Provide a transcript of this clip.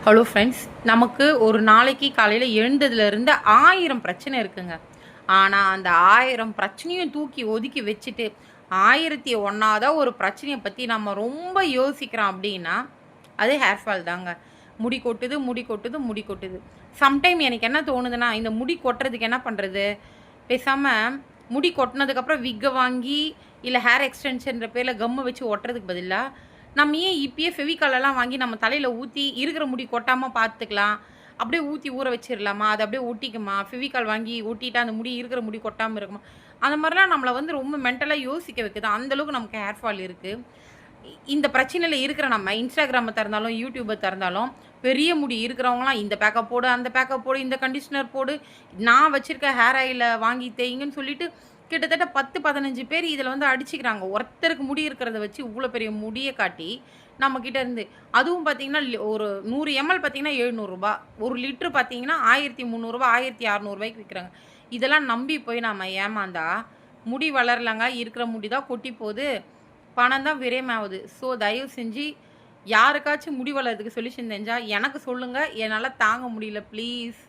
Hello friends, நமக்கு ஒரு நாளைக்கு காலையில் எழுந்ததுலேருந்து 1000 பிரச்சனை இருக்குங்க. ஆனால் அந்த 1000 பிரச்சனையும் தூக்கி ஒதுக்கி வச்சுட்டு 1001வது ஒரு பிரச்சனையை பற்றி நம்ம ரொம்ப யோசிக்கிறோம் அப்படின்னா அது ஹேர் ஃபால் தாங்க. முடி கொட்டுது, முடி கொட்டுது, முடி கொட்டுது. சம்டைம் எனக்கு என்ன தோணுதுன்னா, இந்த முடி கொட்டுறதுக்கு என்ன பண்ணுறது, பேசாமல் முடி கொட்டினதுக்கப்புறம் விக்கை வாங்கி இல்லை ஹேர் எக்ஸ்டென்ஷன்ற பேரில் கம்மை வச்சு ஒட்டுறதுக்கு பதிலாக நம்ம ஏன் இப்பயே ஃபெவிகாலெல்லாம் வாங்கி நம்ம தலையில் ஊற்றி இருக்கிற முடி கொட்டாமல் பார்த்துக்கலாம். அப்படியே ஊற்றி ஊற வச்சிடலாமா, அதை அப்படியே ஒட்டிக்குமா, ஃபெவிகால் வாங்கி ஒட்டிட்டா அந்த முடி இருக்கிற முடி கொட்டாமல் இருக்குமா, அந்த மாதிரிலாம் நம்மளை வந்து ரொம்ப மென்டலாக யோசிக்க வைக்குது. அந்தளவுக்கு நமக்கு ஹேர் ஃபால் இருக்குது. இந்த பிரச்சனையில் இருக்கிற நம்ம இன்ஸ்டாகிராமை திறந்தாலும் யூடியூப்பை திறந்தாலும் பெரிய முடி இருக்கிறவங்களாம் இந்த பேக்கப் போடு, அந்த பேக்கப் போடு, இந்த கண்டிஷ்னர் போடு, நான் வச்சுருக்க ஹேர் ஆயிலை வாங்கி தேய்ங்கன்னு சொல்லிட்டு கிட்டத்தட்ட 10-15 பேர் இதில் வந்து அடிச்சுக்கிறாங்க. ஒருத்தருக்கு முடி இருக்கிறத வச்சு இவ்வளோ பெரிய முடியை காட்டி நம்மக்கிட்ட இருந்து. அதுவும் பார்த்தீங்கன்னா ஒரு 100 எம்எல் பார்த்தீங்கன்னா ரூ. 700, 1 லிட்ரு பார்த்தீங்கன்னா ரூ. 1300, ரூ. 1600 விற்கிறாங்க. இதெல்லாம் நம்பி போய் நம்ம ஏமாந்தா முடி வளரலங்க, இருக்கிற முடி தான் கொட்டி போகுது, பணம் தான் விரயமாகுது. ஸோ தயவு செஞ்சு யாருக்காச்சும் முடி வளர்றதுக்கு சொல்யூஷன் தெரிஞ்சால் எனக்கு சொல்லுங்கள். என்னால் தாங்க முடியல ப்ளீஸ்.